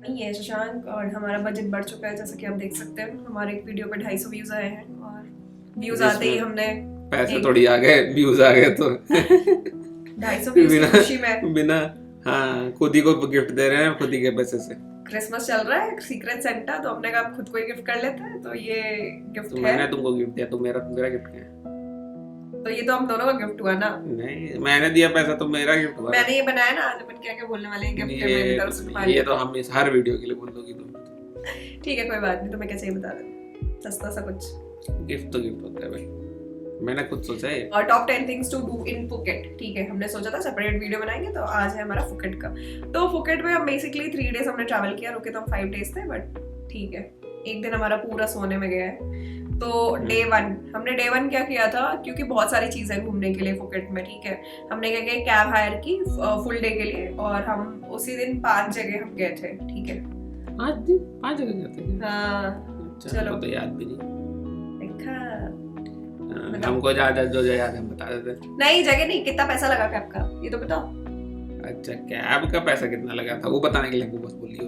ये है शशांक और हमारा बजट बढ़ चुका है, जैसा कि आप देख सकते हैं। हमारे एक वीडियो पे 250 व्यूज आए हैं और व्यूज आते ही हमने पैसे थोड़ी आ गए, व्यूज आ गए तो 250 व्यूज की खुशी में बिना हाँ खुद ही को गिफ्ट दे रहे हैं खुद ही के पैसे से। क्रिसमस चल रहा है, सीक्रेट सेंटा, तो हमने कहा खुद को ही गिफ्ट कर लेते हैं। तो ये गिफ्ट तो है। मैंने तुमको गिफ्ट दिया, तो मेरा गिफ्ट क्या है? तो ये तो हम दोनों का गिफ्ट हुआ ना। नहीं मैंने दिया पैसा तो मेरा गिफ्ट हुआ। मैंने ये बनाया ना, आज अपन क्या क्या बोलने वाले हैं गिफ्ट है मेरी तरफ से तुम्हारी। ये तो हम इस हर वीडियो के लिए बोल दोगी तुम। ठीक है कोई बात नहीं, तुम्हें क्या चाहिए बता दो, सस्ता सा कुछ। गिफ्ट तो गिफ्ट होता है भाई, मैंने खुद सोचा है। और top 10 things to do in Phuket. ठीक है, हमने सोचा था सेपरेट वीडियो बनाएंगे, तो आज है हमारा फुकेट का। तो फुकेट में हम बेसिकली 3 डेज हमने ट्रैवल किया, रुके तो हम 5 डेज थे, बट ठीक है एक दिन हमारा पूरा सोने में गया है। तो डे 1 हमने डे 1 क्या किया था, क्योंकि बहुत सारी चीजें घूमने के लिए फुकेट में। ठीक है, हमने क्या किया, कैब हायर की फुल डे के लिए, और हम उसी दिन 5 जगह हम गए थे। ठीक है 5 जगह गए थे। हाँ चलो तो याद भी नहीं देखा, हमको जो याद हम बता देते। नहीं जगह नहीं, कितना पैसा लगा कैब का ये तो बताओ। अच्छा कैब का पैसा कितना लगा था वो बताने के लिए हमको बस बोलियो।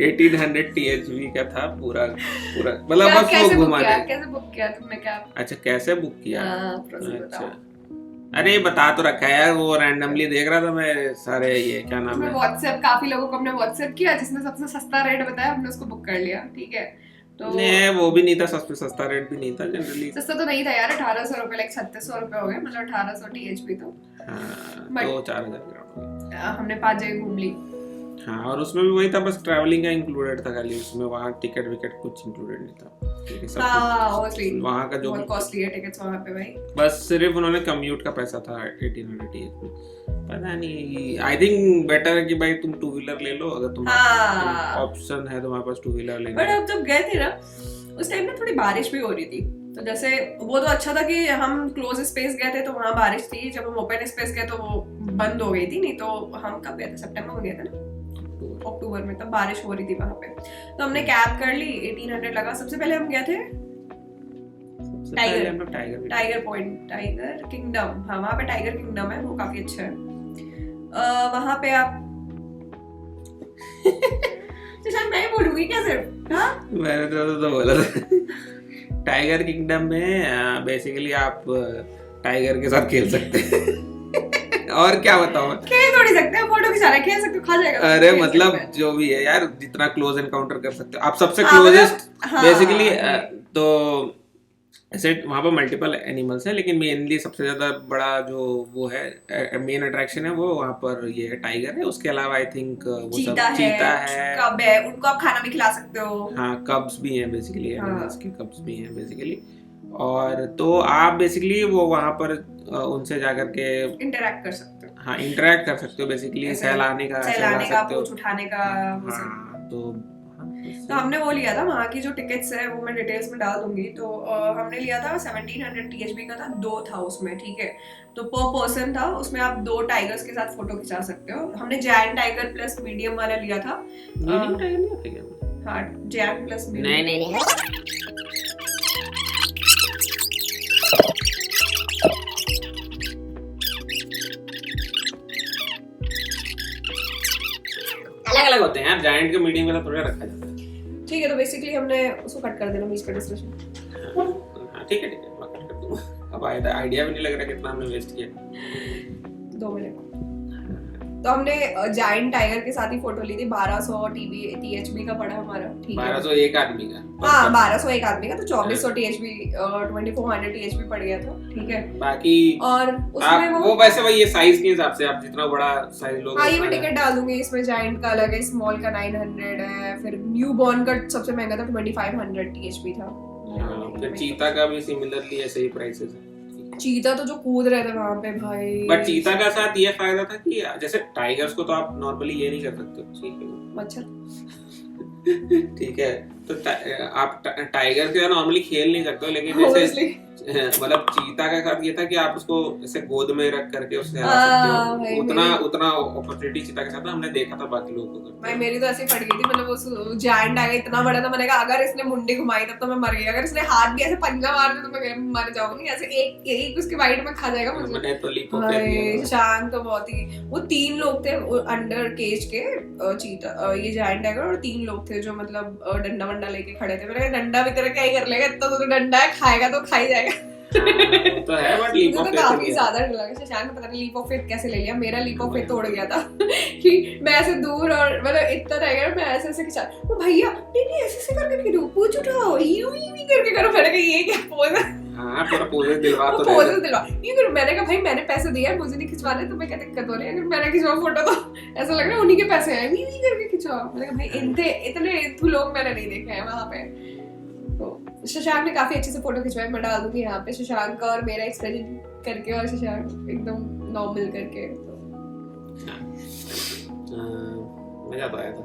1800 THV का था पूरा मतलब बस वो घुमा दे। कैसे बुक किया तुमने कैब? अच्छा कैसे बुक किया? अच्छा अरे बता तो रखा है यार, वो रैंडमली देख रहा था मैं सारे, ये क्या नाम है, व्हाट्सएप। काफी लोगों को हमने व्हाट्सएप किया, जिसने सबसे सस्ता रेट बताया हमने उसको बुक कर लिया। ठीक है तो नहीं वो भी नहीं था, सबसे सस्ता रेट भी नहीं था जनरली। सस्ता तो नहीं था यार, 1800 रुपए, लाइक 3600 रुपए हो गए, मतलब 1800 THV। तो तो 4000 हमने 5 जगह घूम ली। हाँ और उसमें भी वही था, बस ट्रैवलिंग का इंक्लूडेड था खाली, उसमें वहाँ टिकट विकेट कुछ इंक्लूडेड नहीं था। वहाँ का जो कॉस्टली है टिकट्स वहाँ पे भाई, बस सिर्फ उन्होंने कम्यूट का पैसा था 1800 THV। पता नहीं, आई थिंक बेटर है कि भाई तुम 2 व्हीलर ले लो, अगर तुम ऑप्शन है तुम्हारे पास 2 व्हीलर लेने। बट अब जब गए थे ना उस टाइम में थोड़ी बारिश भी हो रही थी, तो जैसे वो तो अच्छा था कि हम क्लोज स्पेस गए थे तो वहाँ बारिश थी, जब हम ओपन स्पेस गए तो वो बंद हो गई थी। नहीं तो हम कब गए थे, सितंबर में गए थे ना, अक्टूबर में, तब बारिश हो रही थी वहाँ पे। तो हमने कैब कर ली, 1800 लगा। सबसे पहले हम गए थे टाइगर पॉइंट, टाइगर किंगडम। हाँ वहाँ पे टाइगर किंगडम है, वो काफी अच्छा है। वहाँ पे आप शायद मैं ही बोलूंगी क्या सिर्फ? हाँ मैंने तो बोला था टाइगर किंगडम में बेसिकली आप टाइगर के साथ खेल सकते हैं। और क्या बताऊं, खेल थोड़ी सकते हैं, फोटो खिंचा रहे, खेल सकते हो, खा जाएगा। अरे मतलब जो भी है यार, जितना क्लोज एनकाउंटर कर सकते हो आप, सबसे क्लोजेस्ट बेसिकली। तो ऐसे वहाँ पर मल्टीपल एनिमल्स हैं, लेकिन मेनली सबसे ज्यादा बड़ा जो वो है मेन अट्रैक्शन है वो वहाँ पर ये है टाइगर है। उसके अलावा आई थिंक वो चीता है, कब है, उनको आप खाना भी खिला सकते हो। हाँ कब्स भी हैं बेसिकली, एनिमल्स के कब्स भी हैं बेसिकली। और तो आप बेसिकली वो वहाँ पर उनसे जाकर के इंटरैक्ट कर सकते हो। हाँ इंटरैक्ट कर सकते हो बेसिकली, सहलाने का, पूंछ उठाने का। हाँ तो हमने वो लिया था, वहाँ की जो टिकट्स है वो मैं डिटेल्स में डाल दूंगी। तो हमने लिया था 1700 THV का था, 2 था उसमें। ठीक है तो पर पर्सन था, उसमें आप 2 टाइगर्स के साथ फोटो खिंचा सकते हो। हमने जायंट टाइगर प्लस मीडियम वाला लिया था। मीडियम टाइगर नहीं होता क्या? हाँ जायंट प्लस मीडियम। नहीं अलग होते हैं यार, जायंट के मीडियम का थोड़ा रखा जाता है। ठीक है तो बेसिकली हमने उसको कट कर देना बीच का डिस्कशन। हाँ ठीक है मैं कट कर दूंगा। अब आइडिया भी नहीं लग रहा कितना हमने वेस्ट किया। 2 मिनट। तो हमने जायंट टाइगर के साथ ही फोटो ली थी। 1200 THV का पड़ा हमारा। ठीक है 1200 एक आदमी का। हाँ 1200 एक आदमी का, तो 2400 THV 2400 THV पड़ गया था। ठीक है बाकी और उसमें वो वैसे वही ये साइज के हिसाब से, आप जितना बड़ा साइज लोगे। हाँ ये मैं टिकट डाल दूंगी। इसमें जायंट का अलग है, स्मॉल का 900 है, फिर न्यू बॉर्न का सबसे महंगा था 2500 THV था। फिर चीता का भी सिमिलरली ऐसे ही प्राइसेस है। चीता तो जो कूद रहे थे वहां पे भाई। बट चीता का साथ ये फायदा था कि जैसे टाइगर्स को तो आप नॉर्मली ये नहीं कर सकते, ठीक है मच्छर ठीक है तो आप टाइगर के साथ नॉर्मली खेल नहीं सकते, लेकिन जैसे मतलब चीता के साथ ये था कि आप उसको ऐसे गोद में रख करके उससे हरा सकते हो, उतना अपॉर्चुनिटी चीता के साथ हमने देखा था बाकी लोगों को। भाई मेरी तो ऐसे फट गई थी, मतलब वो जायंट आ गया इतना बड़ा था, मैंने कहा अगर इसने मुंडी घुमाई तब तो मैं मर गई, अगर इसने हाथ भी ऐसे पंजा मार दिया तो मैं मर जाऊंगी, ऐसे एक उसके वाइट में खा जाएगा मुझे। मैंने तो लीप ऑफ फेथ लिया। शशांक तो बहुत ही, वो 3 लोग थे अंडर केज के, चीता ये जायंट टाइगर, और 3 लोग थे जो मतलब डंडा वंडा लेके खड़े थे। मैंने कहा डंडा भी तेरा क्या ही कर लेगा, इतना तो डंडा है, खाएगा तो खा ही जाएगा। तो है बट लीप ऑफ फेथ काफी ज्यादा डर लगा। शशांक ने पता नहीं लीप ऑफ फेथ कैसे ले लिया, मेरा लीप ऑफ फेथ तोड़ गया था कि मैं ऐसे दूर और मतलब इतना रह गया, मैं ऐसे ऐसे खिंचा, वो भैया नहीं ऐसे करके खिंचो, पूछ उठाओ, यूं ही करके करो। मैंने कहा ये क्या पोज है? हां पूरा पोज दिलवा तो पोज दिलवा ये करो। मैंने कहा भाई मैंने पैसे दिए, मुझे नहीं खिंचवाने, तुम्हें क्या दिक्कत हो रही है? अगर मैंने खिंचवाऊं फोटो तो ऐसा लग रहा है उन्हीं के पैसे हैं, यूं करके खिंचवाओ। मैंने कहा भाई इतने लोग मैंने नहीं देखे हैं वहां पे। तो शशांक ने काफी अच्छे से फोटो खिंचवाए, मैं डाल दूंगी यहाँ पे शशांक का और मेरा एक्सप्रेशन करके, और शशांक एकदम नॉर्मल करके। मजा तो आया था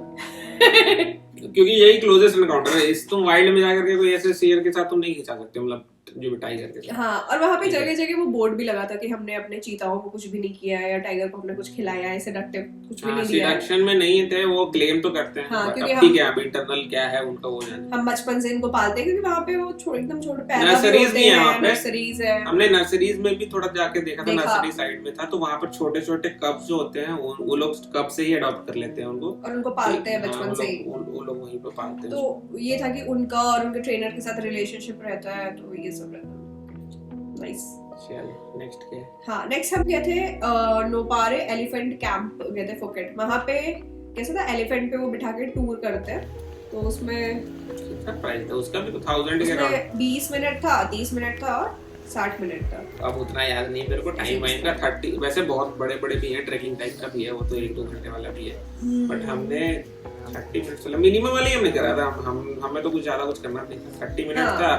क्योंकि यही क्लोजेस्ट एनकाउंटर है। इस तुम वाइल्ड में जाकर के कोई ऐसे शेर के साथ तुम नहीं खिंचा सकते, मतलब जो भी टाइगर के साथ। हाँ, और वहाँ पे जगह जगह वो बोर्ड भी लगा था कि हमने अपने चीताओं को कुछ भी नहीं किया है, या टाइगर को हमने कुछ खिलाया है, सेडक्टिव कुछ भी नहीं दिया है। सेडक्शन में नहीं थे, वो क्लेम तो करते हैं। हाँ, क्योंकि ठीक है, अब इंटरनल क्या है उनका वो जाने। हम बचपन से इनको पालते हैं, क्योंकि वहाँ पे वो एकदम छोटे पैदा नर्सरीज भी है वहाँ पे, नर्सरीज है। हमने नर्सरीज में भी थोड़ा जाके देखा था, नर्सरी साइड में था, तो वहाँ पर छोटे छोटे कब्स जो होते हैं वो लोग कब से ही अडॉप्ट कर लेते हैं उनको, और उनको पालते हैं बचपन से ही। वो लोग वहीं पे पालते हैं। तो ये था कि उनका और उनके ट्रेनर के साथ रिलेशनशिप रहता है, तो ये सब रहता है। नाइस। चलो नेक्स्ट क्या है? हाँ, नेक्स्ट हम गए थे नोपारे एलिफेंट कैंप गए थे फुकेट। वहाँ पे कैसा था, एलिफेंट पे वो बिठा के टूर करते हैं, तो उसमें कितना प्राइस था उसका भी? तो 1000 के अराउंड 20 मिनट था, 30 मिनट था और 60 मिनट था। अब उतना याद नहीं मेरे को टाइम वाइम का। 30 वैसे बहुत बड़े बड़े भी हैं, ट्रैकिंग टाइप का भी है, वो तो 1-2 घंटे वाला भी है, बट हमने 30 मिनट चला मिनिमम वाली हमने करा था। हमें तो कुछ ज्यादा कुछ करना नहीं था, 30 मिनट था,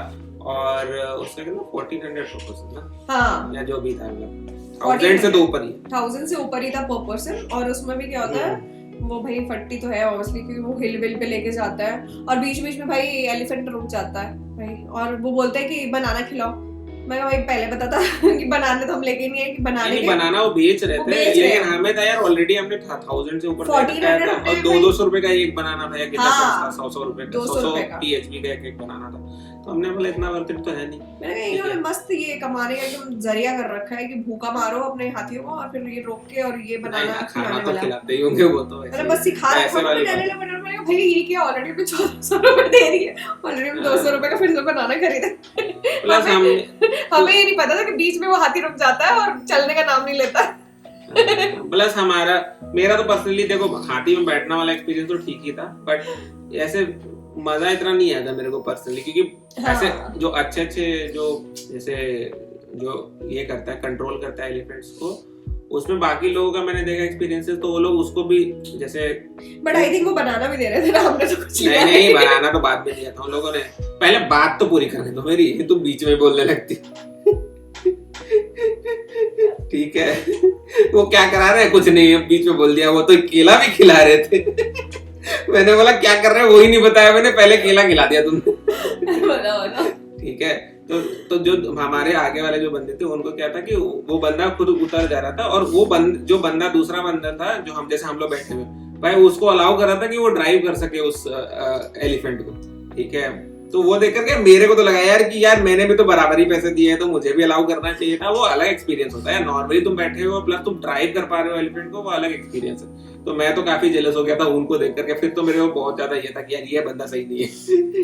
और उसका कितना 1400 per person था। हाँ, या जो भी था, मतलब 1000 से तो ऊपर ही, 1000 से ऊपर ही था पर पर्सन। और उसमें भी क्या होता है, वो भाई फट्टी तो है ऑब्वियसली, क्योंकि वो हिल विल पे लेके जाता है, और बीच बीच में भाई एलिफेंट रुक जाता है भाई, और वो बोलता है कि बनाना खिलाओ। मैं भाई पहले पता था कि बनाने तो हम लेके नहीं आए, कि बनाना वो बेच रहे थे, लेकिन हमें था यार ऑलरेडी हमने 1000 से ऊपर और 200 रुपए का एक बनाना था, या कितना था, 100 रुपए का, 100 PHP का एक बनाना था। तो हमने बोला इतना वर्थ इट तो है नहीं। मैंने कहा इन्होंने मस्त ये कमाने का एकदम जरिया कर रखा है कि भूखा मारो अपने हाथियों को, और फिर ये रोक के और ये बनाना खाना तो खिलाते ही होंगे वो तो। मैंने बस सिखा रखा है, मैंने भाई ये क्या ऑलरेडी मैं 1400 रुपए दे रही है, ऑलरेडी मैं 200 रुपए का फिर से बनाना खरीदा। प्लस हमें ये नहीं पता था कि बीच में वो हाथी रुक जाता है और चलने का नाम नहीं लेता। प्लस मेरा तो पर्सनली देखो हाथी में बैठना वाला एक्सपीरियंस तो ठीक ही था, बट ऐसे मजा इतना नहीं आया था मेरे को पर्सनली, क्योंकि ऐसे जो अच्छे जो जैसे जो ये करता है, कंट्रोल करता है एलिफेंट्स को, उसमें बाकी लोगों का मैंने देखा एक्सपीरियंसेस, तो वो लोग उसको भी जैसे, बट आई थिंक वो बनाना भी दे रहे थे ना, हमने तो कुछ नहीं बनाना तो बाद में दिया था उन लोगों ने। पहले बात तो पूरी करने दो मेरी, तुम बीच में बोलने लगती। ठीक है, वो क्या करा रहे हैं? कुछ नहीं है, बीच में बोल दिया। वो तो केला भी खिला रहे थे। मैंने बोला क्या कर रहे हैं, वो ही नहीं बताया मैंने, पहले केला खिला दिया तुमने। ठीक है, तो जो हमारे आगे वाले जो बंदे थे उनको क्या था कि वो बंदा खुद उतर जा रहा था, और वो जो बंदा दूसरा बंदा था जो हम जैसे हम लोग बैठे हुए भाई, उसको अलाउ कर रहा था कि वो ड्राइव कर सके उस एलिफेंट को। ठीक है, तो वो देख करके मेरे को तो लगा यार कि यार मैंने भी तो बराबर ही पैसे दिए हैं, तो मुझे भी अलाउ करना चाहिए था। वो अलग एक्सपीरियंस होता है, नॉर्मली तुम बैठे हो प्लस तुम ड्राइव कर पा रहे हो एलिफेंट को, वो अलग एक्सपीरियंस है। तो मैं तो काफी जेलस हो गया था उनको देख करके। फिर तो मेरे को बहुत ज्यादा ये था कि यार ये बंदा सही नहीं है।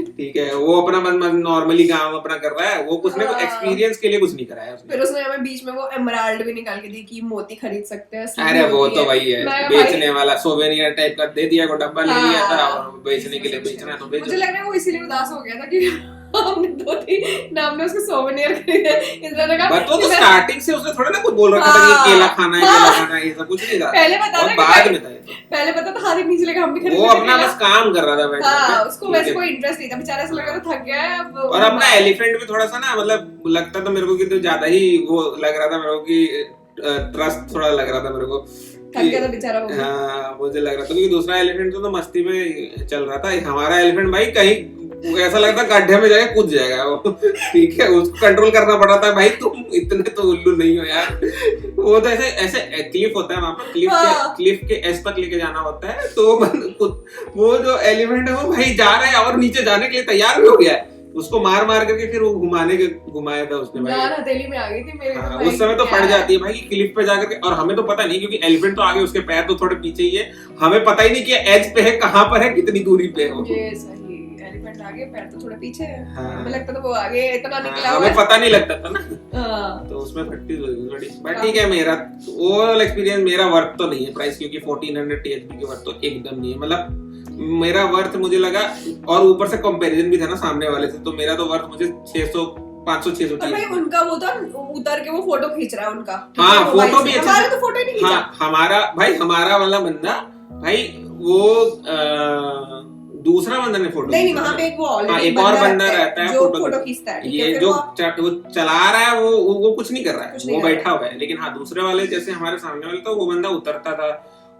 ठीक है, वो अपना नॉर्मली काम अपना कर रहा है, वो कुछ ने एक्सपीरियंस के लिए कुछ नहीं कराया उसने। फिर उसने हमें बीच में वो एमराल्ड भी निकाल के दी कि मोती खरीद सकते हैं। अरे वो तो वही है, बेचने वाला सोवेनियर टाइप का दे दिया, को डब्बा ले लिया था, और बेचने के लिए बेचना तो बेचो। मुझे लग रहा है वो इसीलिए उदास हो गया था कि हमने 2-3 नाम में उसके सोवेनियर खरीदे। इसलिए कहा बट वो तो स्टार्टिंग से उसने थोड़ा ना कुछ बोल रखा था कि केला खाना है, केला खाना है, ये सब कुछ नहीं था। पहले पता था, बाद में था ये तो। पहले पता था हाथ नीचे लेकर हम भी खरीद, वो अपना बस काम कर रहा था बैठ के। हां, उसको वैसे कोई इंटरेस्ट नहीं था, बेचारा ऐसा लग रहा था थक गया है अब। और अपना एलिफेंट भी थोड़ा सा ना, मतलब लगता था मेरे को कि तो ज्यादा ही वो लग रहा था मेरे को कि ट्रस्ट थोड़ा लग रहा था मेरे को थक गया था बेचारा वो। हाँ मुझे लग रहा था क्योंकि दूसरा एलिफेंट तो मस्ती में चल रहा था, हमारा एलिफेंट भाई कहीं ऐसा लगता गड्ढे में जाके कूद जाएगा वो। ठीक है, उसको कंट्रोल करना पड़ा था, भाई तुम इतने तो उल्लू नहीं हो यार। वो तो ऐसे ऐसे क्लिफ होता है वहां पर, क्लिफ के एस तक लेके जाना होता है, तो वो जो एलिफेंट है वो भाई जा रहा है और नीचे जाने के लिए तैयार भी हो गया है, उसको मार मार करके फिर वो घुमाया था उसने भाई। जान हथेली में आ गई थी मेरे। हाँ, उस समय तो पड़ जाती है भाई क्लिफ पे जाकर के, और हमें तो पता नहीं क्योंकि एलिफेंट तो आगे, उसके पैर तो थोड़े पीछे ही है, हमें पता ही नहीं कि एज पे है, कहाँ पर है, कितनी दूरी पे है वो। ये सही, एलिफेंट आगे पैर तो थोड़े पीछे है। हाँ। हमें लगता था वो आगे इतना निकला हाँ, हुआ है, हमें पता नहीं लगता था ना। हाँ। तो उसमें फट्टी बड़ी, बट ठीक है, मेरा ओवरऑल एक्सपीरियंस मेरा वर्थ तो नहीं है प्राइस, क्योंकि 1400 THB के वर्थ तो एकदम नहीं है, मतलब मेरा वर्थ मुझे लगा, और ऊपर से कंपैरिजन भी था ना सामने वाले से, तो मेरा तो वर्थ मुझे 600 500-600 और भाई उनका वो था उतर के वो फोटो खींच रहा है उनका। हाँ फोटो भी हमारा तो फोटो ही नहीं खींचा। हाँ हमारा वाला बंदा भाई वो दूसरा बंदा ने फोटो नहीं वहाँ पे एक वो ऑलरेडी एक और बंदा रहता है जो फोटो खींचता है, ये जो वो चला रहा है वो कुछ नहीं कर रहा है, वो बैठा हुआ है, लेकिन हाँ दूसरे वाले जैसे हमारे सामने वाले तो वो बंदा उतरता था,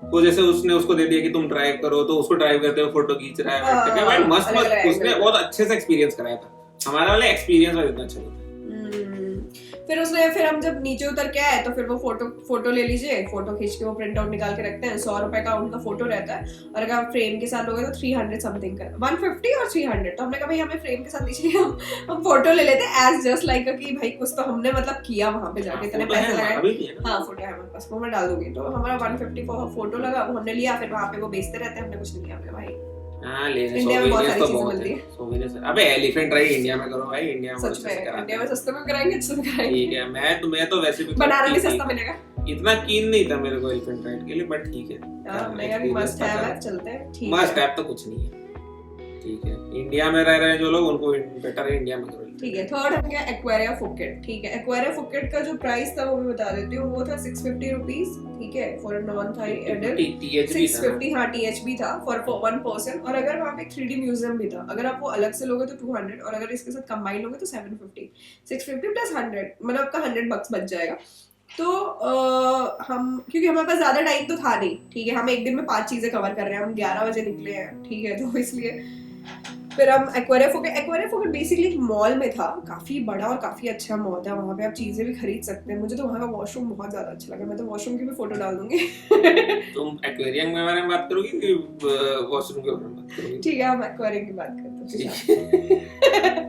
वो जैसे उसने उसको दे दिया कि तुम ड्राइव करो, तो उसको ड्राइव करते हुए फोटो खींच रहा है भाई, मस्त उसने बहुत अच्छे से एक्सपीरियंस कराया था, हमारा वाला एक्सपीरियंस वाला इतना अच्छा था। फिर हम जब नीचे उतर के आए तो फिर वो फोटो ले लीजिए, फोटो खींच के वो प्रिंट आउट निकाल के रखते हैं, 100 रुपए का उनका फोटो रहता है, और अगर आप फ्रेम के साथ लोगे तो 300 समथिंग का, 150 और 300। तो हमने कहा भाई हमें फ्रेम के साथ दीजिए, हम फोटो ले लेते हैं एज जस्ट लाइक कि भाई कुछ तो हमने मतलब किया वहां पे जाके, इतने पैसे लगाए। हाँ फोटो है हमारे पास, वो मैं डाल दूंगी। तो हमारा 150 फोटो लगा, वो हमने लिया, फिर वहां पे वो बेचते रहते हैं, हमने कुछ नहीं किया भाई। हाँ लेने इंडिया में बहुत सारी चीजें मिलती है। सोवेनियर्स, अबे एलिफेंट राइड इंडिया में करो भाई, इंडिया में सच में इंडिया में सस्ते में कराएंगे, अच्छे से कराएंगे। ठीक है, मैं तो वैसे भी बनाना भी सस्ता मिलेगा, इतना कीन नहीं था मेरे को एलिफेंट राइड के लिए, बट ठीक है, मेरा भी मस्ट है, चलते हैं। ठीक है, मस्ट है तो कुछ नहीं है, ठीक है, इंडिया में रह रहे हैं जो लोग उनको बेटर है इंडिया में करो। ठीक है, थर्ड हम गया एक्वेरिया फुकेट। ठीक है, एक्वेरिया फुकेट का जो प्राइस था वो मैं बता देती हूँ, वो था 650 रुपीज, ठीक है, फॉर नॉन थाई एडल्ट, 650 हाँ THB था फॉर 1 पर्सन, और अगर वहाँ पे 3D म्यूजियम भी था, अगर आप वो अलग से लोगे तो 200, और अगर इसके साथ कंबाइन लोगे तो 750, 650 प्लस 100, मतलब आपका $100 बच जाएगा। तो हम, क्योंकि हमारे पास ज्यादा टाइम तो था नहीं, ठीक है, हम एक दिन में 5 चीजें कवर कर रहे हैं, हम 11 बजे निकले हैं, ठीक है, तो इसलिए फिर हम एक्वेरिया फुकेट बेसिकली एक मॉल में था, काफी बड़ा और काफी अच्छा मॉल था, वहाँ पे आप चीजें भी खरीद सकते हैं। मुझे तो वहाँ का वॉशरूम बहुत ज्यादा अच्छा लगा, मैं तो वॉशरूम की भी फोटो डाल दूंगी। तुम एक्वेरियम के बारे में बात करोगी कि वॉशरूम के बारे में बात करोगी? ठीक है, हम एक्वेरियम की बात करते हैं।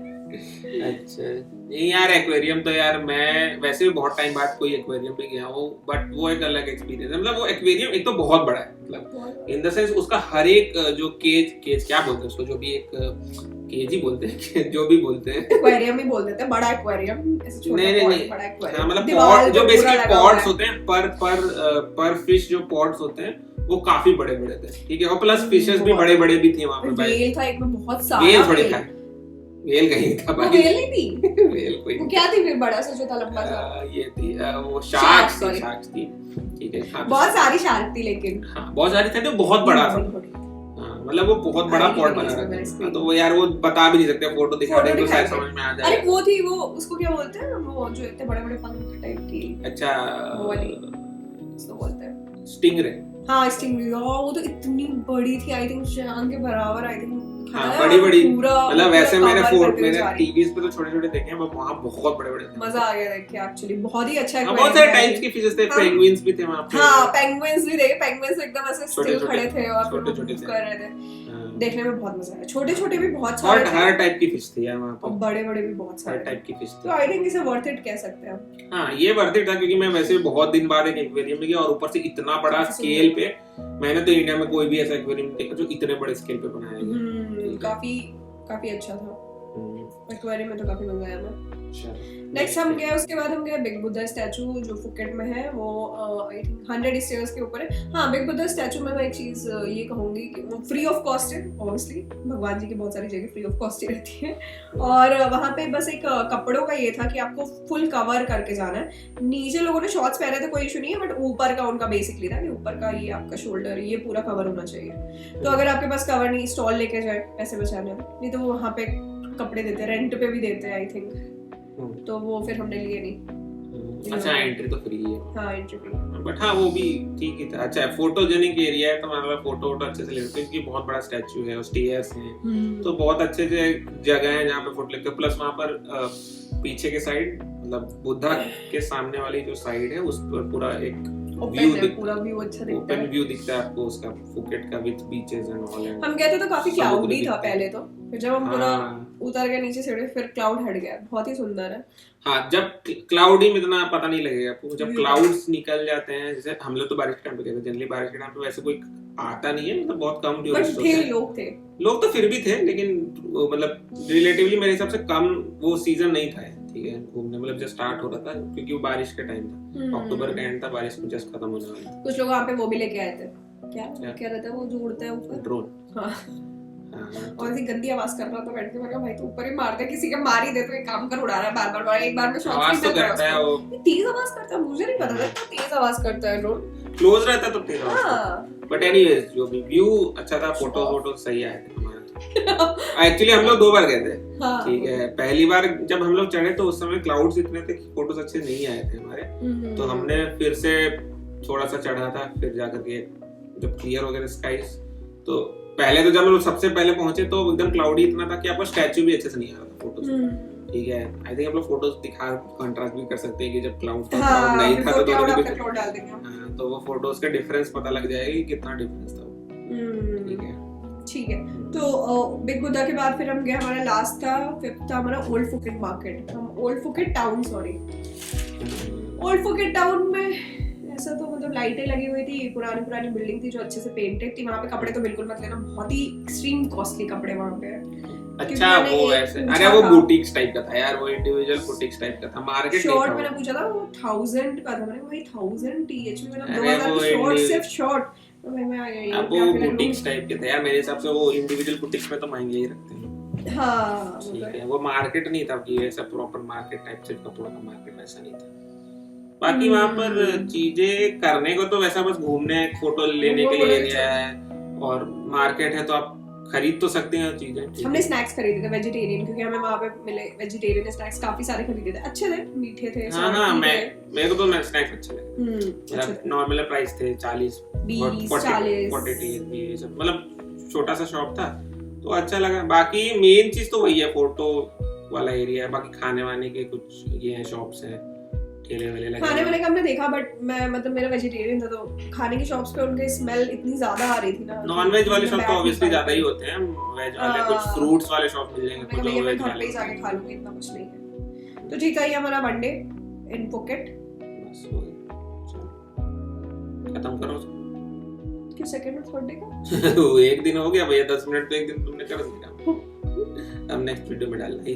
अच्छा नहीं यार, एक्वेरियम तो यार मैं वैसे भी बहुत टाइम बाद कोई एक्वेरियम पे गया हूँ, बट वो एक अलग एक्सपीरियंस है, मतलब वो एक्वेरियम एक तो बहुत बड़ा है, मतलब इन द सेंस उसका हर एक जो केज क्या बोलते हैं उसको, जो भी एक केज ही बोलते हैं जो भी बोलते हैं, एक्वेरियम ही बोल देते हैं, बड़ा एक्वेरियम, नहीं बड़ा एक्वेरियम, मतलब जो बेसिकली पॉड्स होते हैं, पर फिश जो पॉड्स होते हैं वो काफी बड़े बड़े थे, ठीक है, और प्लस फिशेस भी बड़े बड़े भी थे वहाँ पे, वेल था एक में बहुत सारा, वेल बड़े था, वेल कहीं था भाई, वेल नहीं थी, वेल कोई वो क्या थी फिर बड़ा सा जो था लंबा सा, ये थी वो शार्क्स थी, ठीक है, बहुत सारी शार्क थी, लेकिन हाँ बहुत सारी थी, तो बहुत बड़ा था, मतलब वो बहुत बड़ा पॉट बना रखा था, तो वो यार वो बता भी नहीं सकते, फोटो दिखा देंगे तो शायद समझ में आ जाए। अरे वो थी, वो उसको क्या बोलते हैं, वो जो इतने बड़े बड़े पंख टाइप की, अच्छा वो वाली उसको बोलते हैं स्टिंगरे, हाँ स्टिंगरे, वो तो इतनी बड़ी थी, आई थिंक शान के बराबर, आई थिंक हाँ बड़ी मतलब वैसे मैंने टीवीज पे तो छोटे-छोटे देखे हैं, बट वहां बहुत बड़े-बड़े थे, मजा आ गया देख के, एक्चुअली बहुत ही अच्छा है, बहुत सारे टाइप्स की फिशेस थे, पेंगुइन्स भी थे वहां पे, हाँ पेंगुइन्स भी देखे, पेंगुइन्स एकदम ऐसे स्टिल खड़े थे और छोटे-छोटे कर रहे थे, देखने में बहुत मजा आया, छोटे-छोटे भी बहुत सारे, हर टाइप की फिश थी यार वहां पे, और बड़े-बड़े भी बहुत सारे टाइप की फिश थी, तो आई थिंक इसे वर्थ इट कह सकते हैं हम। हां ये वर्थ इट था, क्योंकि मैं वैसे भी बहुत दिन बाद एक एक्वेरियम में गया, और ऊपर से इतना बड़ा स्केल पे, मैंने तो इंडिया में कोई भी ऐसा एक्वेरियम नहीं देखा जो इतने बड़े स्केल पे बनाया गया, काफी अच्छा था एक्वेरियम में, तो काफी मजा आया हमें। नेक्स्ट हम गए, उसके बाद हम गए बिग बुद्धा स्टैचू जो फुकेट में है, वो आई थिंक 100 स्टेयर्स के ऊपर है। हाँ बिग बुद्धा स्टैचू में मैं एक चीज ये कहूंगी कि वो फ्री ऑफ कॉस्ट है, ऑब्वियसली भगवान जी की बहुत सारी जगह फ्री ऑफ कॉस्ट ही रहती है, और वहाँ पे बस एक कपड़ों का ये था कि आपको फुल कवर करके जाना है, नीचे लोगों ने शॉर्ट्स पहने थे कोई इशू नहीं है, बट ऊपर का उनका बेसिकली था कि ऊपर का ये आपका शोल्डर ये पूरा कवर होना चाहिए, तो अगर आपके पास कवर नहीं, स्टॉल लेके जाए पैसे बचाने, नहीं तो वो वहाँ पे कपड़े देते हैं, रेंट पे भी देते हैं आई थिंक, तो वो फिर हमने लिए नहीं। अच्छा एंट्री तो फ्री है, हाँ एंट्री फ्री, बट हाँ वो भी ठीक ही था। अच्छा फोटोजेनिक एरिया है तो मतलब फोटो वोटो अच्छे से ले सकते हैं क्योंकि बहुत बड़ा स्टैचू है और स्टेयर्स हैं तो बहुत अच्छे से जगह है जहाँ पे फोटो लेते हैं। प्लस वहाँ पर पीछे के साइड मतलब बुद्धा के सामने वाली जो साइड है उस पर पूरा एक पूरा व्यू अच्छा दिखता है, ओपन व्यू दिखता है आपको उसका फुकेट का विद बीचेस एंड ऑल। हम गए थे तो काफी क्लाउडी था पहले तो, फिर जब हम पूरा उतर गए नीचे से फिर क्लाउड हट गया, बहुत ही सुंदर है। हाँ जब क्लाउडी में इतना पता नहीं लगेगा आपको, जब क्लाउड्स निकल जाते हैं जैसे हम लोग तो बारिश के टाइम पे गए थे, जनरली बारिश के टाइम पे वैसे कोई आता नहीं है, मतलब बहुत कम टूरिस्ट होते हैं। लोग तो फिर भी थे लेकिन मतलब रिलेटिवली मेरे हिसाब से कम वो सीजन नहीं था ठीक है घूमने, मतलब जस्ट स्टार्ट हो रहा था क्योंकि वो बारिश का टाइम था, अक्टूबर का एंड था, बारिश में जस्ट खत्म होने वाली थी। कुछ लोग वहाँ पे वो भी लेके आए थे, क्या रहता है वो जो उड़ता है ऊपर, ड्रोन। और ऐसी गंदी आवाज कर रहा था बैठ के, मैंने कहा भाई तो ऊपर ही मार दे, किसी के मार ही दे तो एक काम कर उड़ा रहा है बार बार एक बार में शॉट आवाज तो करता है वो, तेज आवाज करता है, मुझे नहीं पता था इतना तेज आवाज करता है ड्रोन, क्लोज रहता है तो तेज आवाज। बट एनीवेज जो भी व्यू अच्छा था, फोटो सही आए थे हमारे। एक्चुअली हम लोग 2 बार गए थे ठीक है। पहली बार जब हम लोग चढ़े तो उस समय क्लाउड्स इतने थे कि फोटोज अच्छे नहीं आए थे हमारे, तो हमने फिर से थोड़ा सा चढ़ा था, फिर जाकर के जब क्लियर हो गए स्काईज तो पहले तो जब हम लोग सबसे पहले पहुंचे तो एकदम क्लाउडी इतना था कि आपको स्टैचू भी अच्छे से नहीं आ रहा था फोटोज ठीक है। आई थिंक हम लोग फोटोज दिखा कंट्रास्ट भी कर सकते हैं कि जब क्लाउड नहीं था तो क्लाउड डाल देंगे तो वो फोटोज का डिफरेंस पता लग जाएगा कि कितना डिफरेंस था ठीक है। तो बिग बुद्धा के बाद फिर हम गए, हमारा लास्ट था 5th था हमारा ओल्ड फुकेट मार्केट, हम old Phuket town old Phuket town में ऐसा तो मतलब लाइटें लगी हुई थी, पुरानी बिल्डिंग थी जो अच्छे से पेंटेड थी, वहाँ पे कपड़े तो बिल्कुल मत लेना, बहुत ही एक्सट्रीम कॉस्टली कपड़े वहाँ पे। अच्छा वो ऐसे अरे वो बुटीक्स टाइप का था यार, वो इंडिविजुअल बुटीक्स टाइप का था मार्केट। शॉर्ट मैंने पूछा था वो 1000 का था, मैंने भाई 1000 TH में मतलब 2000 की शॉर्ट, सिर्फ शॉर्ट तो अब वो बुटीक्स टाइप के थे यार, मेरे हिसाब से वो इंडिविजुअल बुटीक्स में तो महंगे ही रखते हैं। हाँ ठीक है, वो मार्केट नहीं था कि ऐसा प्रॉपर मार्केट टाइप से कपड़ों का मार्केट वैसा नहीं था। बाकी वहाँ पर चीजें करने को तो वैसा बस घूमने फोटो लेने के लिए एरिया है और मार्केट है तो आप खरीद तो सकते हैं चीजें। हमने स्नैक्स खरीदे थे वेजिटेरियन, क्योंकि हमें वहाँ पे मिले वेजिटेरियन स्नैक्स काफी सारे खरीदे थे, अच्छे थे, मीठे थे। हाँ मेरे को तो स्नैक्स अच्छे लगे, मतलब नॉर्मल प्राइस थे 40 40 मतलब छोटा सा शॉप था तो अच्छा लगा। बाकी मेन चीज तो वही है फोटो वाला एरिया है, बाकी खाने वाने के कुछ ये है शॉप्स है, ठेले वाले लगे। खाने वाले का हमने देखा बट मैं मतलब मेरा वेजिटेरियन था तो खाने की शॉप्स पे उनके स्मेल इतनी ज्यादा आ रही थी ना। नॉन वेज वाले शॉप तो ऑब्वियसली ज्यादा ही होते हैं, वेज वाले कुछ फ्रूट्स वाले शॉप मिल जाएंगे, कुछ वेज वाले जाके खा लूंगी, इतना कुछ नहीं है। तो ठीक है, ये हमारा वन डे इन फुकेट बस हो गया, खत्म करो कि सेकंड और थर्ड डे का वो एक दिन हो गया भैया, 10 मिनट तो एक दिन तुमने कर दिया। अब नेक्स्ट वीडियो में डालना है।